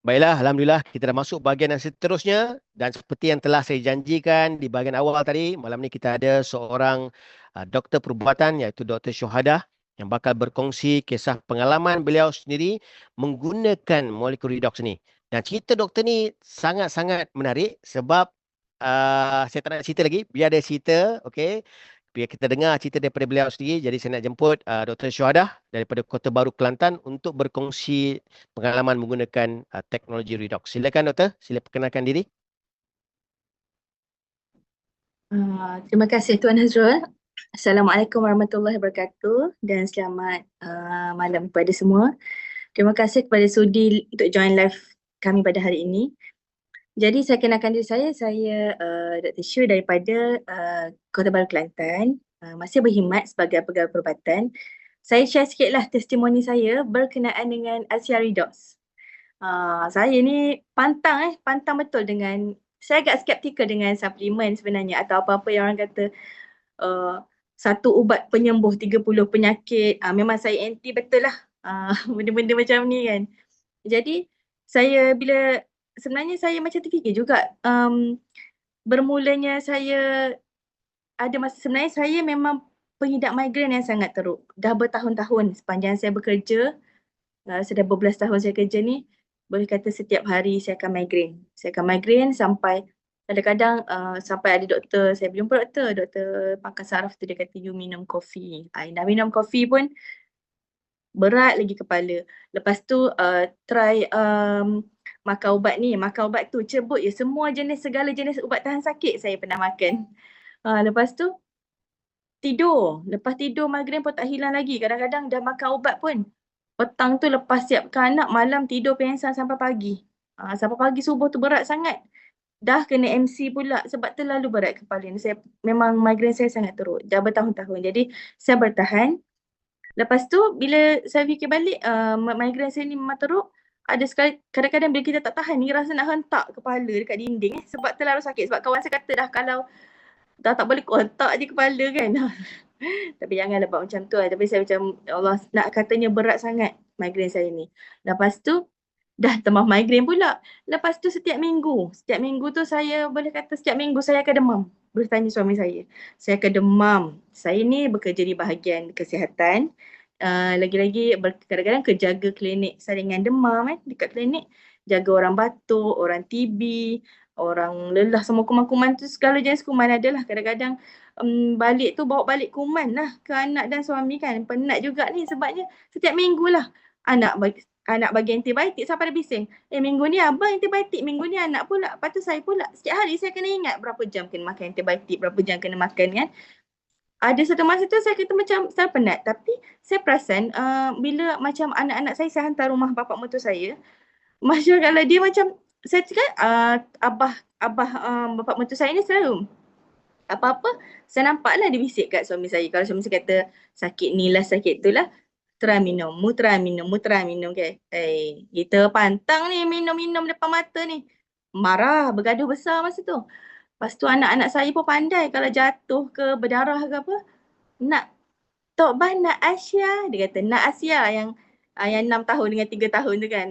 Baiklah, Alhamdulillah kita dah masuk bahagian yang seterusnya dan seperti yang telah saya janjikan di bahagian awal tadi, malam ni kita ada seorang doktor perubatan iaitu Dr. Syuhada yang bakal berkongsi kisah pengalaman beliau sendiri menggunakan molekul redox ni. Dan cerita doktor ni sangat-sangat menarik sebab saya tak nak cerita lagi, biar dia cerita, okey. Biar kita dengar cerita daripada beliau sendiri. Jadi saya nak jemput Dr. Syuhada daripada Kota Baru Kelantan untuk berkongsi pengalaman menggunakan teknologi redox. Silakan doktor, sila perkenalkan diri. Terima kasih Tuan Hazrul. Assalamualaikum warahmatullahi wabarakatuh dan selamat malam kepada semua. Terima kasih kepada sudi untuk join live kami pada hari ini. Jadi saya kenalkan diri saya Dr. Shu daripada Kota Baru Kelantan, masih berkhidmat sebagai pegawai perubatan. Saya share sikitlah testimoni saya berkenaan dengan Asia Redox. Saya ni pantang betul dengan, saya agak skeptikal dengan suplemen sebenarnya atau apa-apa yang orang kata satu ubat penyembuh 30 penyakit. Memang saya anti betul lah benda-benda macam ni kan. Jadi sebenarnya saya macam terfikir juga, bermulanya saya ada masa, sebenarnya saya memang pengidap migraine yang sangat teruk. Dah bertahun-tahun sepanjang saya bekerja, sudah berbelas tahun saya kerja ni, boleh kata setiap hari saya akan migraine. Saya akan migraine sampai kadang-kadang sampai ada doktor, saya berjumpa doktor pangkal saraf tu, dia kata you minum kopi. Dah minum kopi pun berat lagi kepala. Lepas tu try makan ubat tu, cebut je segala jenis ubat tahan sakit saya pernah makan. Lepas tu lepas tidur migraine pun tak hilang lagi. Kadang-kadang dah makan ubat pun petang tu lepas siapkan anak, malam tidur pengsan sampai pagi. Sampai pagi subuh tu berat sangat. Dah kena MC pula sebab terlalu berat kepala ni. Memang migraine saya sangat teruk. Dah bertahun-tahun. Jadi saya bertahan. Lepas tu bila saya fikir balik, migraine saya ni memang teruk. Ada sekali kadang-kadang bila kita tak tahan ni rasa nak hentak kepala dekat dinding sebab terlalu sakit. Sebab kawan saya kata dah kalau dah tak boleh kontak je kepala kan. Tapi janganlah buat macam tu lah. Tapi saya macam Allah nak katanya berat sangat migraine saya ni. Lepas tu dah tambah migraine pula. Lepas tu setiap minggu tu saya boleh kata setiap minggu saya akan demam. Boleh tanya suami saya. Saya akan demam. Saya ni bekerja di bahagian kesihatan. Lagi-lagi kadang-kadang jaga klinik saringan demam dekat klinik. Jaga orang batuk, orang TB, orang lelah, semua kuman-kuman tu, segala jenis kuman adalah. Kadang-kadang balik tu bawa balik kuman lah ke anak dan suami kan. Penat juga ni sebabnya setiap minggu lah anak bagi antibiotik sampai ada bising. Minggu ni abang antibiotik, minggu ni anak pula. Lepas tu saya pula. Setiap hari saya kena ingat berapa jam kena makan antibiotik, berapa jam kena makan kan. Ada satu masa tu saya kata macam saya penat. Tapi saya perasan bila macam anak-anak saya hantar rumah bapa mertua saya. Macam kalau dia macam, saya cakap abah bapa mertua saya ni selalu apa-apa saya nampaklah dia bisik kat suami saya. Kalau suami saya kata sakit ni lah, sakit tu lah, try minum kan. Kita pantang ni minum-minum depan mata ni. Marah, bergaduh besar masa tu. Lepas tu anak-anak saya pun pandai kalau jatuh ke berdarah ke apa, nak Tok Bah nak Asia, dia kata nak Asia yang 6 tahun dengan 3 tahun tu kan.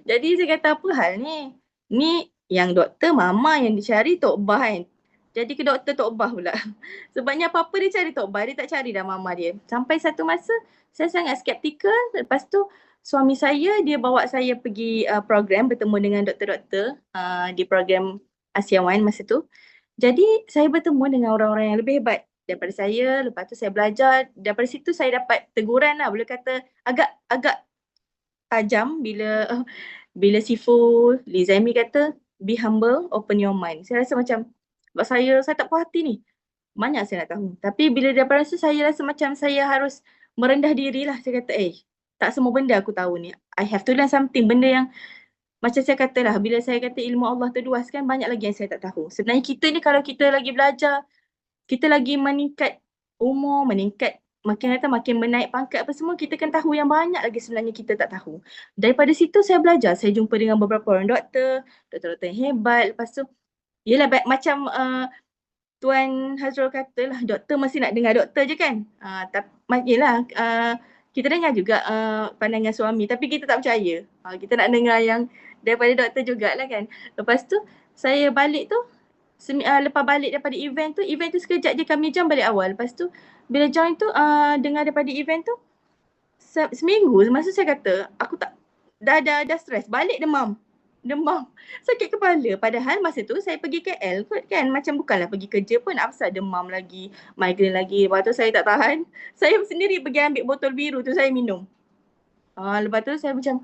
Jadi saya kata apa hal ni? Ni yang doktor mama yang dicari Tok Bah kan. Jadi ke doktor Tok Bah pula. Sebabnya apa-apa dia cari Tok Bah, dia tak cari dah mama dia. Sampai satu masa saya sangat skeptikal. Lepas tu suami saya dia bawa saya pergi program bertemu dengan doktor-doktor di program Asia One masa tu. Jadi saya bertemu dengan orang-orang yang lebih hebat daripada saya. Lepas tu saya belajar. Daripada situ saya dapat teguran lah. Boleh kata agak tajam bila Sifu Lizaimi kata be humble, open your mind. Saya rasa macam sebab saya tak puas hati ni. Banyak saya nak tahu. Tapi bila daripada situ saya rasa macam saya harus merendah diri lah. Saya kata tak semua benda aku tahu ni. I have to learn something. Benda yang macam saya kata lah, bila saya kata ilmu Allah tu luas kan, banyak lagi yang saya tak tahu. Sebenarnya kita ni kalau kita lagi belajar, kita lagi meningkat umur, makin menaik pangkat apa semua, kita kan tahu yang banyak lagi sebenarnya kita tak tahu. Daripada situ saya belajar, saya jumpa dengan beberapa orang doktor-doktor yang hebat. Lepas tu, yelah macam Tuan Hazrul kata lah, doktor mesti nak dengar doktor je kan. Yelah, kita dengar juga pandangan suami, tapi kita tak percaya. Kita nak dengar yang daripada doktor jugalah kan. Lepas tu saya balik tu lepas balik daripada event tu sekejap je kami jam balik awal. Lepas tu bila join tu dengar daripada event tu seminggu masa saya kata aku tak dah stres, balik demam, sakit kepala. Padahal masa tu saya pergi KL kot kan, macam bukanlah pergi kerja pun, apasal demam lagi, migraine lagi. Lepas tu saya tak tahan, saya sendiri pergi ambil botol biru tu saya minum. Lepas tu saya macam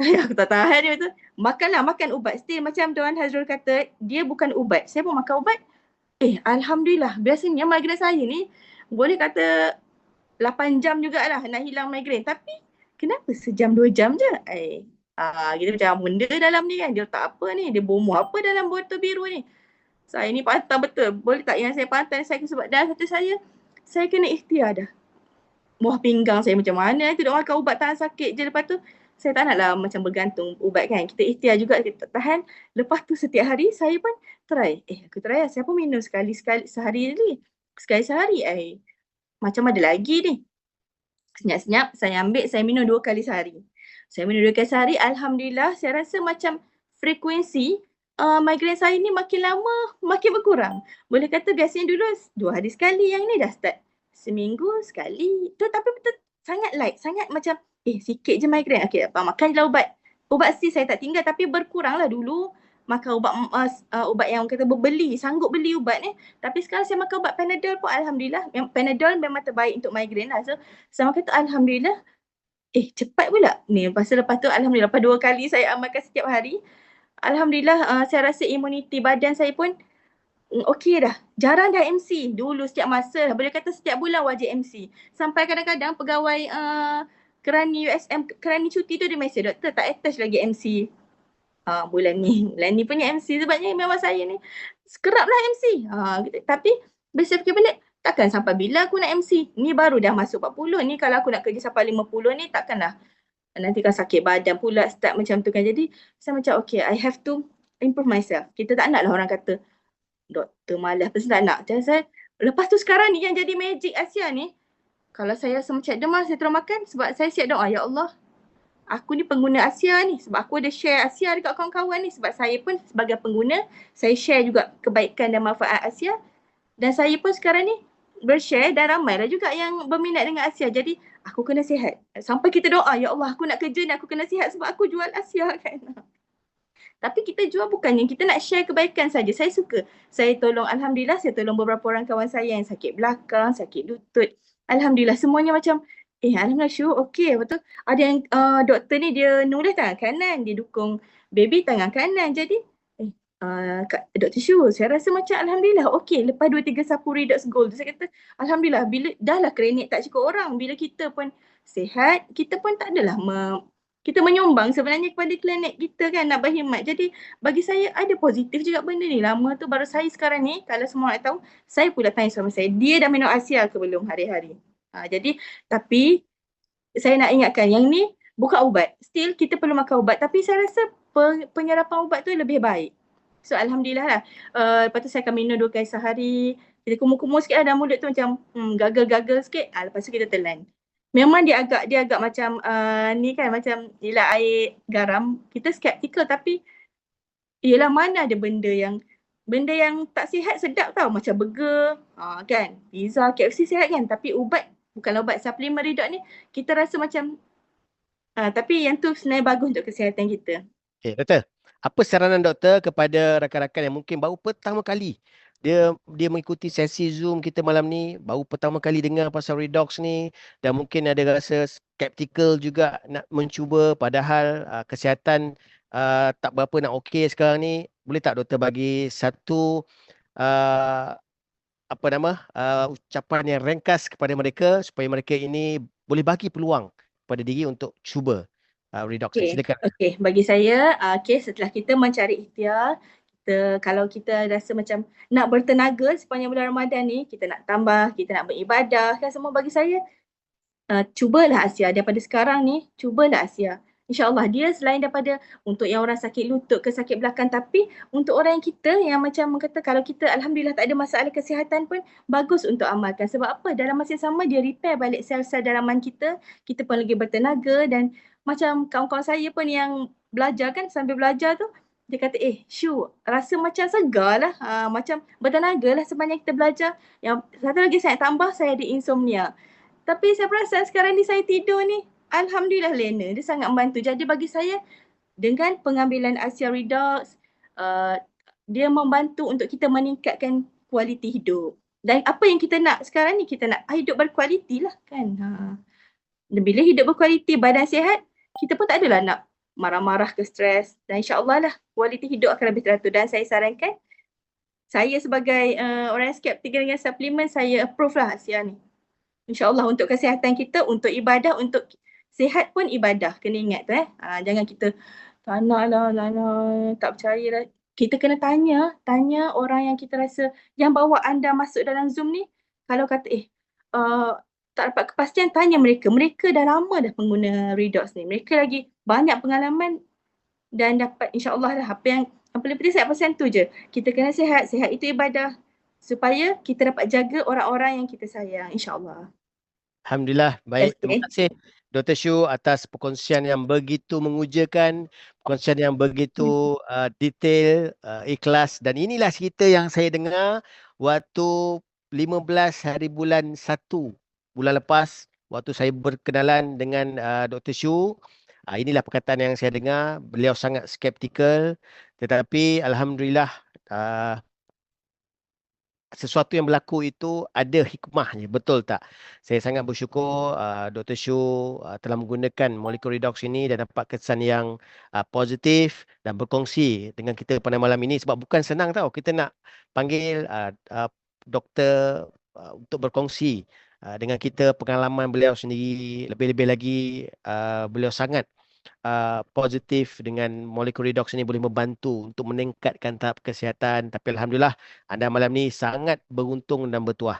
aku tak tahan dia tu. Makan ubat. Still macam Tuan Hazrul kata, dia bukan ubat. Saya pun makan ubat. Alhamdulillah. Biasanya migraine saya ni boleh kata 8 jam jugalah nak hilang migraine. Tapi kenapa sejam 2 jam je? Kita macam benda dalam ni kan. Dia letak apa ni? Dia bomoh apa dalam botol biru ni? Saya ni pantang betul. Boleh tak yang saya pantang saya sebab dalam hati saya kena ikhtiar dah. Muah pinggang saya macam mana nanti dok makan ubat tahan sakit je. Lepas tu saya tak naklah macam bergantung ubat kan. Kita ikhtiar juga, kita tahan. Lepas tu setiap hari saya pun try. Aku try lah. Saya pun minum sekali sehari ni. Sekali sehari. Macam ada lagi ni. Senyap-senyap saya ambil, saya minum 2 kali sehari. Saya minum 2 kali sehari. Alhamdulillah saya rasa macam frekuensi migraine saya ni makin lama makin berkurang. Boleh kata biasanya dulu 2 hari sekali, yang ni dah start seminggu sekali. Tu tapi betul sangat light, sangat macam sikit je migraine. Okey, makan je lah ubat. Ubat sih saya tak tinggal tapi berkurang lah dulu. Makan ubat yang kata berbeli, sanggup beli ubat ni. Tapi sekarang saya makan ubat Panadol pun alhamdulillah. Panadol memang terbaik untuk migraine lah. So saya kata alhamdulillah. Cepat pula. Ni lepas tu alhamdulillah lepas 2 kali saya amalkan setiap hari. Alhamdulillah saya rasa imuniti badan saya pun okey dah. Jarang dah MC. Dulu setiap masa, boleh kata setiap bulan wajib MC. Sampai kadang-kadang pegawai kerani USM, kerani cuti tu dia mesej, doktor tak attach lagi MC. Bulan ni punya MC sebabnya memang saya ni kerap lah MC. Tapi bila saya fikir balik, takkan sampai bila aku nak MC? Ni baru dah masuk 40 ni, kalau aku nak kerja sampai 50 ni takkanlah. Nanti kan sakit badan pula start macam tu kan. Jadi saya macam okay, I have to improve myself. Kita tak nak lah orang kata doktor malas, pasti tak nak. Jadi saya, lepas tu sekarang ni yang jadi magic Asia ni, kalau saya rasa macam demam, saya terus makan sebab saya siap doa, ya Allah, aku ni pengguna Asia ni, sebab aku ada share Asia dekat kawan-kawan ni, sebab saya pun sebagai pengguna, saya share juga kebaikan dan manfaat Asia, dan saya pun sekarang ni bershare dan ramailah juga yang berminat dengan Asia. Jadi aku kena sihat. Sampai kita doa, ya Allah aku nak kerja ni, aku kena sihat sebab aku jual Asia kan. Tapi kita jual bukannya kita nak share kebaikan saja. Saya suka. Saya tolong, alhamdulillah saya tolong beberapa orang kawan saya yang sakit belakang, sakit lutut. Alhamdulillah semuanya macam alhamdulillah syur, okey. Betul. Ada yang doktor ni dia nulis tangan kanan, dia dukung baby tangan kanan. Jadi Dr. Shu, saya rasa macam alhamdulillah okey. Lepas 2-3 sapu redox gold tu saya kata alhamdulillah, bila dah lah klinik tak cukup orang, bila kita pun sihat, kita pun tak adalah kita menyumbang sebenarnya kepada klinik kita kan, nak berkhidmat. Jadi bagi saya ada positif juga benda ni. Lama tu baru saya sekarang ni, kalau semua nak tahu, saya pula tanya suami saya, dia dah minum Asia ke belum hari-hari. Jadi tapi saya nak ingatkan yang ni bukan ubat. Still kita perlu makan ubat, tapi saya rasa penyerapan ubat tu lebih baik. So alhamdulillah lah. Lepas tu saya akan minum 2 kali sehari. Kita kumur-kumur sikit lah dalam mulut tu macam gagal-gagal sikit. Lepas tu kita telan. Memang dia agak macam ni kan, macam yelah air garam. Kita skeptikal tapi yelah mana ada benda yang tak sihat sedap tau. Macam burger kan, pizza, KFC sihat kan. Tapi ubat, bukanlah ubat, suplemen redox ni kita rasa macam tapi yang tu sebenarnya bagus untuk kesihatan kita. Okay, doktor. Apa saranan doktor kepada rakan-rakan yang mungkin baru pertama kali dia mengikuti sesi Zoom kita malam ni, baru pertama kali dengar pasal redox ni dan mungkin ada rasa skeptikal juga nak mencuba padahal kesihatan tak berapa nak okey sekarang ni. Boleh tak doktor bagi satu ucapan yang ringkas kepada mereka supaya mereka ini boleh bagi peluang kepada diri untuk cuba redox. Silakan. Okey, bagi saya setelah kita mencari ikhtiar, kalau kita rasa macam nak bertenaga sepanjang bulan Ramadan ni, kita nak tambah, kita nak beribadah kan semua, bagi saya cubalah Asia daripada sekarang ni, cubalah Asia. InsyaAllah dia selain daripada untuk yang orang sakit lutut ke sakit belakang, tapi untuk orang yang kita yang macam kata kalau kita alhamdulillah tak ada masalah kesihatan pun bagus untuk amalkan. Sebab apa? Dalam masa yang sama dia repair balik sel-sel dalaman kita, kita pun lagi bertenaga dan macam kawan-kawan saya pun yang belajar kan, sambil belajar tu dia kata, Shu, rasa macam segar lah, macam bertenaga lah sepanjang kita belajar. Yang satu lagi saya tambah, saya ada insomnia. Tapi saya perasan sekarang ni saya tidur ni, Alhamdulillah lena, dia sangat membantu. Jadi bagi saya, dengan pengambilan Asia Redox, dia membantu untuk kita meningkatkan kualiti hidup. Dan apa yang kita nak sekarang ni, kita nak hidup berkualiti lah kan. Dan bila hidup berkualiti, badan sihat, kita pun tak adalah nak marah-marah ke stres. Dan insyaAllah lah kualiti hidup akan lebih teratur. Dan saya sarankan, saya sebagai orang yang skeptik dengan suplemen, saya approve lah Asia ni. InsyaAllah untuk kesihatan kita, untuk ibadah, untuk sihat pun ibadah. Kena ingat tu jangan kita tak nak lah, tak percaya lah. Kita kena tanya orang yang kita rasa, yang bawa anda masuk dalam Zoom ni. Kalau kata tak dapat kepastian, tanya mereka. Mereka dah lama dah pengguna Redox ni. Mereka lagi banyak pengalaman dan dapat insyaAllah lah apa yang paling penting saya pesan tu je. Kita kena sihat, sihat itu ibadah. Supaya kita dapat jaga orang-orang yang kita sayang, insyaAllah. Alhamdulillah. Baik, terima kasih Dr. Shu atas perkongsian yang begitu mengujakan, perkongsian yang begitu detail, ikhlas, dan inilah cerita yang saya dengar waktu 15 hari bulan 1 bulan lepas waktu saya berkenalan dengan Dr. Shu. Inilah perkataan yang saya dengar, beliau sangat skeptikal, tetapi alhamdulillah sesuatu yang berlaku itu ada hikmahnya, betul tak? Saya sangat bersyukur Dr. Shu telah menggunakan Molecular Redox ini dan dapat kesan yang positif dan berkongsi dengan kita pada malam ini, sebab bukan senang tau kita nak panggil doktor untuk berkongsi dengan kita pengalaman beliau sendiri. Lebih-lebih lagi beliau sangat positif dengan Molecular Redox ini boleh membantu untuk meningkatkan tahap kesihatan. Tapi alhamdulillah anda malam ni sangat beruntung dan bertuah.